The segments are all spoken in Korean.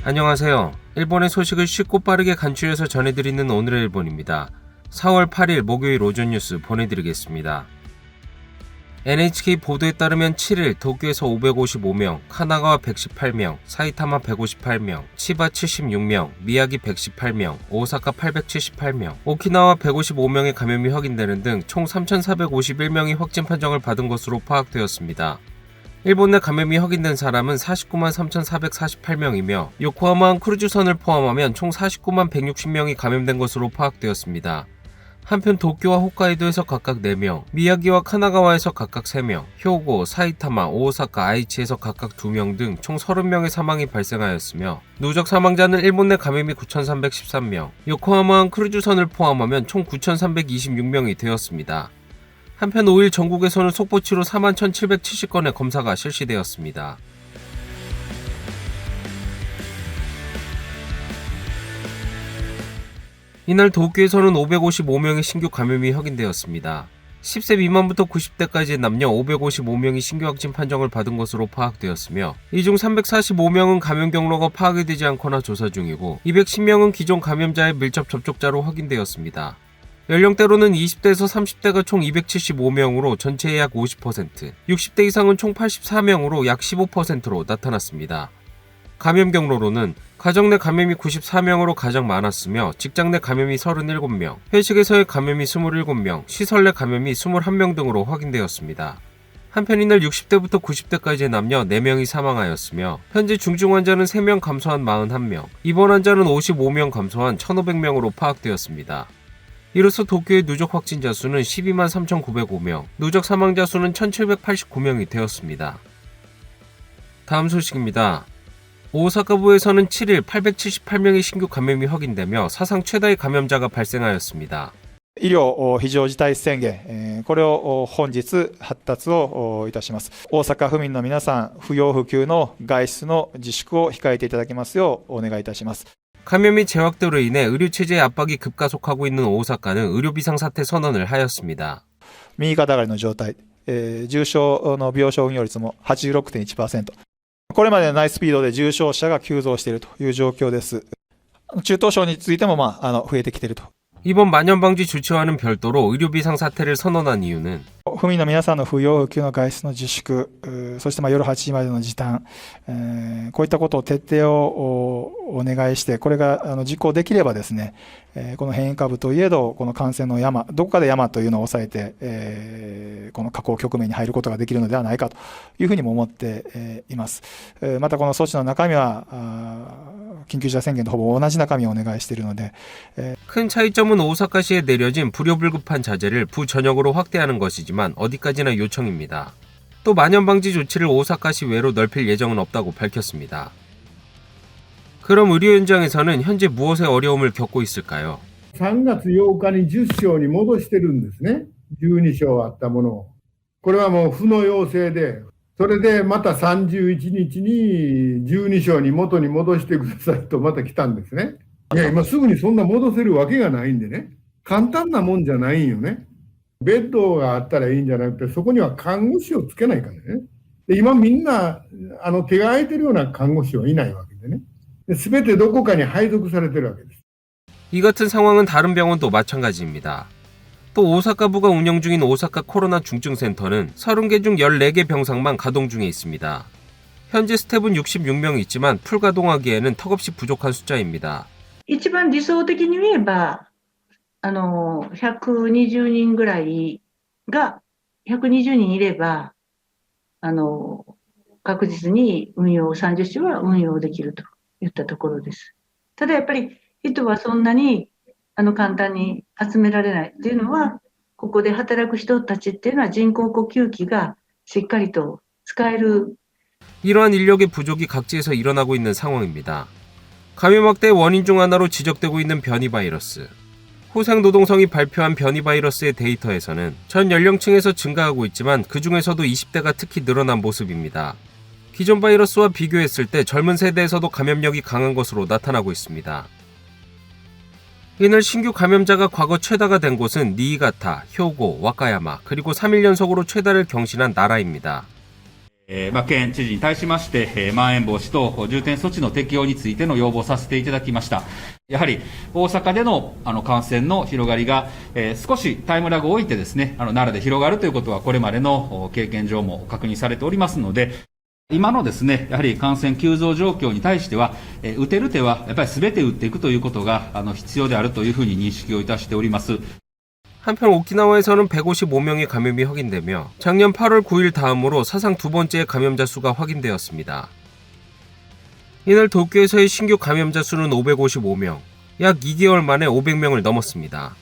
안녕하세요. 일본의 소식을 쉽고 빠르게 간추려서 전해드리는 오늘의 일본입니다. 4월 8일 목요일 오전 뉴스 보내드리겠습니다. NHK 보도에 따르면 7일 도쿄에서 555명, 카나가와 118명, 사이타마 158명, 치바 76명, 미야기 118명, 오사카 878명, 오키나와 155명의 감염이 확인되는 등 총 3,451명이 확진 판정을 받은 것으로 파악되었습니다. 일본 내 감염이 확인된 사람은 493만 3,448명이며 요코하마항 크루즈선을 포함하면 총 491만 160명이 감염된 것으로 파악되었습니다. 한편 도쿄와 홋카이도에서 각각 4명, 미야기와 카나가와에서 각각 3명, 효고, 사이타마, 오사카, 아이치에서 각각 2명 등 총 30명의 사망이 발생하였으며 누적 사망자는 일본 내 감염이 9,313명, 요코하마항 크루즈선을 포함하면 총 9,326명이 되었습니다. 한편 5일 전국에서는 속보치로 41,770건의 검사가 실시되었습니다. 이날 도쿄에서는 555명의 신규 감염이 확인되었습니다. 10세 미만부터 90대까지의 남녀 555명이 신규 확진 판정을 받은 것으로 파악되었으며 이 중 345명은 감염 경로가 파악이 되지 않거나 조사 중이고 210명은 기존 감염자의 밀접 접촉자로 확인되었습니다. 연령대로는 20대에서 30대가 총 275명으로 전체의 약 50%, 60대 이상은 총 84명으로 약 15%로 나타났습니다. 감염 경로로는 가정 내 감염이 94명으로 가장 많았으며 직장 내 감염이 37명, 회식에서의 감염이 27명, 시설 내 감염이 21명 등으로 확인되었습니다. 한편 이날 60대부터 90대까지의 남녀 4명이 사망하였으며 현재 중증 환자는 3명 감소한 41명, 입원 환자는 55명 감소한 1,500명으로 파악되었습니다. 이로써 도쿄의 누적 확진자 수는 12만 3,905명, 누적 사망자 수는 1,789명이 되었습니다. 다음 소식입니다. 오사카부에서는 7일 878명의 신규 감염이 확인되며 사상 최다의 감염자가 발생하였습니다. 医療非常事態宣言、これを本日発達をいたします。大阪府民の皆さん、不要不急の外出の自粛を控えていただきますようお願いいたします。 감염이 재확대로 인해 의료체제의 압박이 급가속하고 있는 오사카는 의료비상사태 선언을 하였습니다. 右肩上がりの状態、重症の病床運用率も 86.1%。これまでのないスピードで重症者が急増しているという状況です。中等症についても増えてきていると。 이번 만연방지 조치와는 별도로 의료비상사태를 선언한 이유는 府民の皆さんの不要不急の外出の自粛、そして夜8時までの時短、こういったことを徹底をお願いして、これが実行できればですね、この変異株といえど、この感染の山、どこかで山というのを抑えて、この下降局面に入ることができるのではないかというふうにも思っています。またこの措置の中身は、緊急事態宣言とほぼ同じ中身をお願いしているので、 큰 차이점은 오사카시에 내려진 불효불급한 자제를 부전역으로 확대하는 것이지만 어디까지나 요청입니다. 또 만연방지 조치를 오사카시 외로 넓힐 예정은 없다고 밝혔습니다. 그럼 의료 현장에서는 현재 무엇에 어려움을 겪고 있을까요? 3月8日に10床に戻してるんですね。12床あったものを。これはもう負の要請で、それでまた31日に12床に元に戻してくださいとまた来たんですね。いや、今すぐにそんな戻せるわけがないんでね。簡単なもんじゃないんよね。ベッドがあったらいいんじゃなくて、そこには看護師をつけないからね。で今みんな手が空いてるような看護師はいないわけでね。すべてどこかに配属されてるわけです。 이 같은 상황은 다른 병원도 마찬가지입니다. 또 오사카부가 운영 중인 오사카 코로나 중증센터는 30개 중 14개 병상만 가동 중에 있습니다. 현재 스텝은 66명 있지만 풀가동하기에는 턱없이 부족한 숫자입니다. 一番理想的に言えば、120人ぐらいが、120人いれば、確実に30床は運用できるといったところです。ただやっぱり人はそんなに簡単に集められないっていうのは、ここで働く人たちっていうのは人工呼吸器がしっかりと使える。 이러한 인력의 부족이 각지에서 일어나고 있는 상황입니다. 감염 확대의 원인 중 하나로 지적되고 있는 변이 바이러스. 호생노동성이 발표한 변이 바이러스의 데이터에서는 전 연령층에서 증가하고 있지만 그 중에서도 20대가 특히 늘어난 모습입니다. 기존 바이러스와 비교했을 때 젊은 세대에서도 감염력이 강한 것으로 나타나고 있습니다. 이날 신규 감염자가 과거 최다가 된 곳은 니이가타, 효고, 와카야마, 그리고 3일 연속으로 최다를 경신한 나라입니다. 県知事に対しまして、まん延防止等重点措置の適用についての要望させていただきました。やはり大阪での感染の広がりが、少しタイムラグを置いてですね、奈良で広がるということはこれまでの経験上も確認されておりますので、今のですね、やはり感染急増状況に対しては、打てる手はやっぱり全て打っていくということが必要であるというふうに認識をいたしております。 한편 오키나와에서는 155명의 감염이 확인되며 작년 8월 9일 다음으로 사상 두 번째 감염자 수가 확인되었습니다. 이날 도쿄에서의 신규 감염자 수는 555명, 약 2개월 만에 500명을 넘었습니다.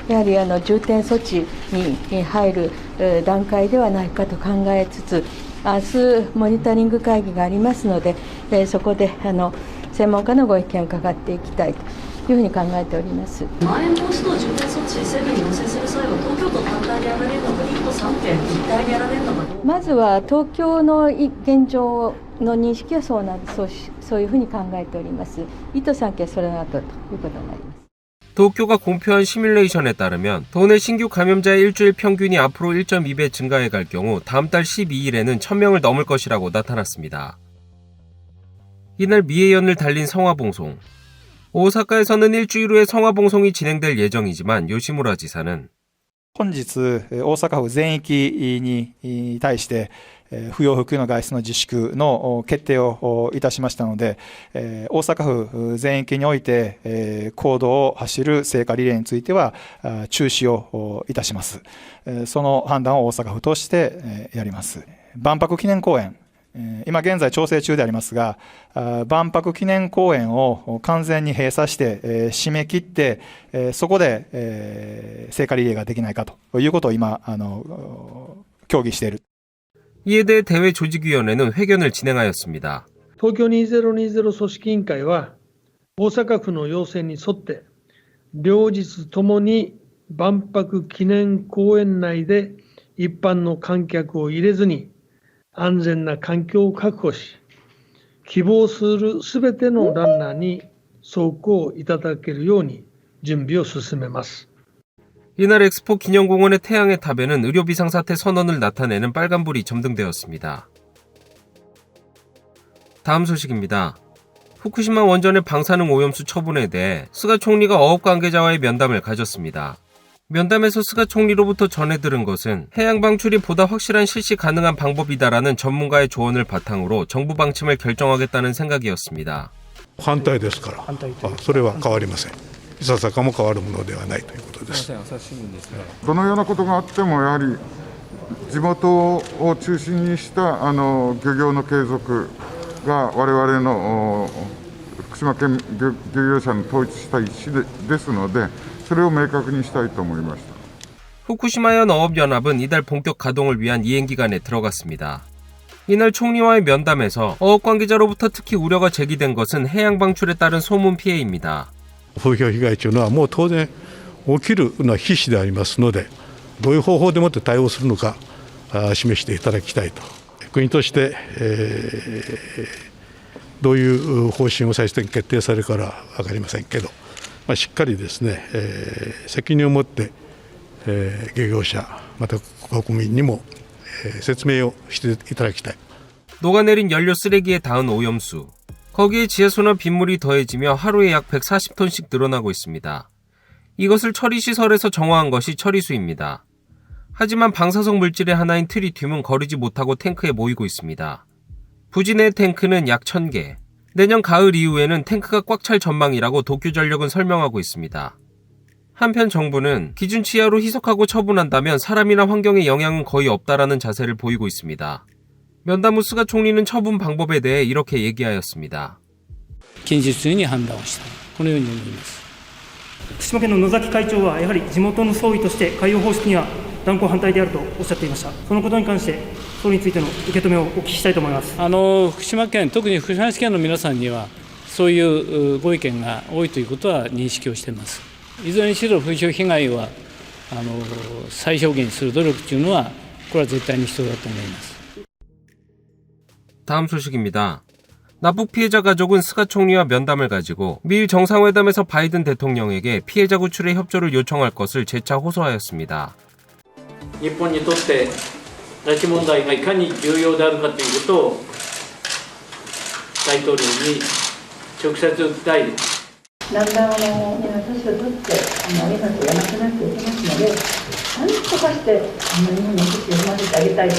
やはり重点措置に入る段階ではないかと考えつつ、明日モニタリング会議がありますので、そこで専門家のご意見を伺っていきたいというふうに考えております。まん延防止等重点措置政府に要請する際は東京都単体でやられるのか、1都3県一体でやられるのか。まずは東京の現状の認識はそういうふうに考えております。1都3県それの後ということになります。 도쿄가 공표한 시뮬레이션에 따르면 도내 신규 감염자의 일주일 평균이 앞으로 1.2배 증가해 갈 경우 다음 달 12일에는 1000명을 넘을 것이라고 나타났습니다. 이날 미의 연을 달린 성화봉송. 오사카에서는 일주일 후에 성화봉송이 진행될 예정이지만 요시무라 지사는 本日、大阪府全域に対して不要不急の外出の自粛の決定をいたしましたので、大阪府全域において公道を走る聖火リレーについては中止をいたします。その判断を大阪府としてやります。万博記念公園、今現在調整中でありますが、万博記念公園を完全に閉鎖して締め切って、そこで聖火リレーができないかということを今協議している。 이에 대해 대회 조직위원회는 회견을 진행하였습니다. 東京2020組織委員会は大阪府の要請に沿って両日ともに万博記念公園内で一般の観客を入れずに安全な環境を確保し、希望するすべてのランナーに走行いただけるように準備を進めます。 이날 엑스포 기념공원의 태양의 탑에는 의료 비상사태 선언을 나타내는 빨간불이 점등되었습니다. 다음 소식입니다. 후쿠시마 원전의 방사능 오염수 처분에 대해 스가 총리가 어업 관계자와의 면담을 가졌습니다. 면담에서 스가 총리로부터 전해 들은 것은 해양 방출이 보다 확실한 실시 가능한 방법이다라는 전문가의 조언을 바탕으로 정부 방침을 결정하겠다는 생각이었습니다. 反対ですから、それは変わりません。いささかも変わるものではないということです。どのようなことがあってもやはり地元を中心にした漁業の継続が我々の福島県漁業者の統一した意思ですので、それを明確にしたいと思いました。 후쿠시마현 어업연합은 이달 본격 가동을 위한 이행기간에 들어갔습니다. 이날 총리와의 면담에서 어업 관계자로부터 특히 우려가 제기된 것은 해양 방출에 따른 소문 피해입니다. 風評被害というのはもう当然起きるのは必至でありますので、どういう方法でもって対応するのか示していただきたいと。国として、どういう方針を最終的に決定されるかは分かりませんけど、しっかりですね、責任を持って、漁業者また国民にも、説明をしていただきたい。 녹아내린 연료 쓰레기에 닿은 오염수. 거기에 지하수나 빗물이 더해지며 하루에 약 140톤씩 늘어나고 있습니다. 이것을 처리시설에서 정화한 것이 처리수입니다. 하지만 방사성 물질의 하나인 트리튬은 거르지 못하고 탱크에 모이고 있습니다. 부지 내 탱크는 약 1000개. 내년 가을 이후에는 탱크가 꽉 찰 전망이라고 도쿄전력은 설명하고 있습니다. 한편 정부는 기준치 이하로 희석하고 처분한다면 사람이나 환경에 영향은 거의 없다라는 자세를 보이고 있습니다. 면담 후 스가 총리는 처분 방법에 대해 이렇게 얘기하였습니다. 近日中に判断をしたこのように思います。福島県の野崎会長はやはり地元の総意として海洋放出には断固反対であるとおっしゃっていました。そのことに関して総理についての受け止めをお聞きしたいと思います。福島県、特に福島県の皆さんにはそういうご意見が多いということは認識をしています。いずれにしろ風評被害は最小限にする努力というのはこれは絶対に必要だと思います。 다음 소식입니다. 납북 피해자 가족은 스가 총리와 면담을 가지고 미일 정상회담에서 바이든 대통령에게 피해자 구출에 협조를 요청할 것을 재차 호소하였습니다. 日本にとって拉致問題がいかに重要であるかということを大統領に直接訴える。だんだん年を取って命をやらなくなっていきますので、なんとかして日本の福祉を生ませてあげたいと。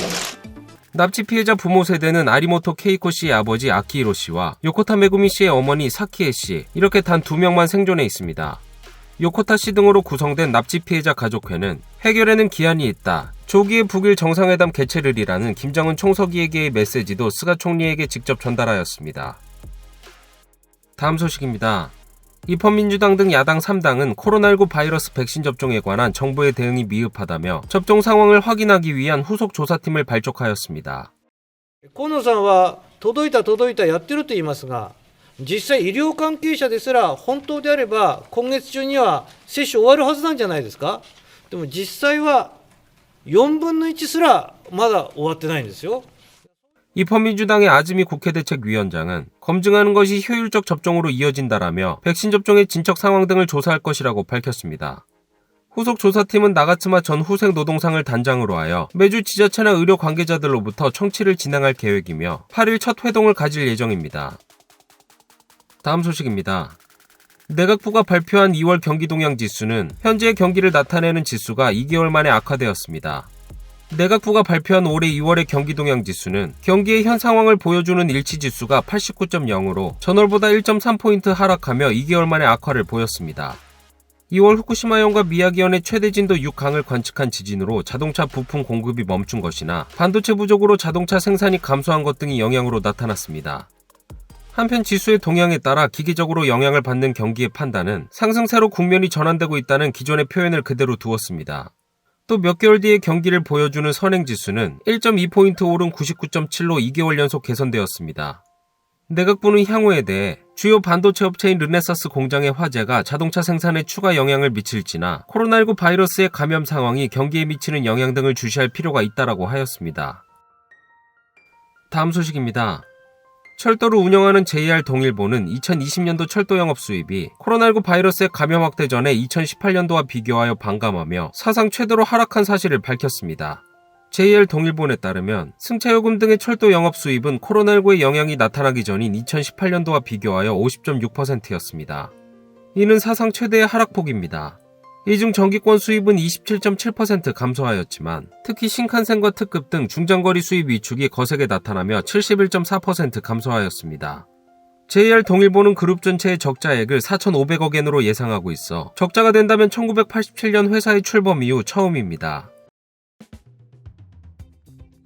납치 피해자 부모 세대는 아리모토 케이코 씨의 아버지 아키히로 씨와 요코타 메구미 씨의 어머니 사키에 씨, 이렇게 단 2명만 생존해 있습니다. 요코타 씨 등으로 구성된 납치 피해자 가족회는 해결에는 기한이 있다, 조기에 북일 정상회담 개최를이라는 김정은 총서기에게의 메시지도 스가 총리에게 직접 전달하였습니다. 다음 소식입니다. 입헌민주당 등 야당 3당은 코로나19 바이러스 백신 접종에 관한 정부의 대응이 미흡하다며 접종 상황을 확인하기 위한 후속 조사팀을 발족하였습니다. 河野さんは届いたやってると言いますが、実際医療関係者ですら本当であれば今月中には接種終わるはずなんじゃないですか。でも実際は4分の1すらまだ終わってないんですよ。 입헌민주당의 아즈미 국회대책위원장은 검증하는 것이 효율적 접종으로 이어진다라며 백신 접종의 진척 상황 등을 조사할 것이라고 밝혔습니다. 후속 조사팀은 나가츠마 전 후생노동상을 단장으로 하여 매주 지자체나 의료 관계자들로부터 청취를 진행할 계획이며 8일 첫 회동을 가질 예정입니다. 다음 소식입니다. 내각부가 발표한 2월 경기 동향 지수는 현재의 경기를 나타내는 지수가 2개월 만에 악화되었습니다. 내각부가 발표한 올해 2월의 경기 동향 지수는 경기의 현 상황을 보여주는 일치 지수가 89.0으로 전월보다 1.3포인트 하락하며 2개월 만에 악화를 보였습니다. 2월 후쿠시마현과 미야기현의 최대 진도 6강을 관측한 지진으로 자동차 부품 공급이 멈춘 것이나 반도체 부족으로 자동차 생산이 감소한 것 등이 영향으로 나타났습니다. 한편 지수의 동향에 따라 기계적으로 영향을 받는 경기의 판단은 상승세로 국면이 전환되고 있다는 기존의 표현을 그대로 두었습니다. 또 몇 개월 뒤의 경기를 보여주는 선행지수는 1.2포인트 오른 99.7로 2개월 연속 개선되었습니다. 내각부는 향후에 대해 주요 반도체 업체인 르네사스 공장의 화재가 자동차 생산에 추가 영향을 미칠지나 코로나19 바이러스의 감염 상황이 경기에 미치는 영향 등을 주시할 필요가 있다라고 하였습니다. 다음 소식입니다. 철도를 운영하는 JR 동일보는 2020년도 철도 영업 수입이 코로나19 바이러스의 감염 확대 전에 2018년도와 비교하여 반감하며 사상 최대로 하락한 사실을 밝혔습니다. JR 동일본에 따르면 승차요금 등의 철도 영업 수입은 코로나19의 영향이 나타나기 전인 2018년도와 비교하여 50.6%였습니다. 이는 사상 최대의 하락폭입니다. 이 중 전기권 수입은 27.7% 감소하였지만 특히 신칸센과 특급 등 중장거리 수입 위축이 거세게 나타나며 71.4% 감소하였습니다. JR 동일보는 그룹 전체의 적자액을 4,500억 엔으로 예상하고 있어 적자가 된다면 1987년 회사의 출범 이후 처음입니다.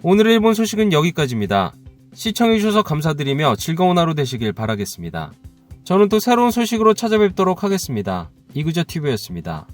오늘의 일본 소식은 여기까지입니다. 시청해주셔서 감사드리며 즐거운 하루 되시길 바라겠습니다. 저는 또 새로운 소식으로 찾아뵙도록 하겠습니다. 이그저TV였습니다.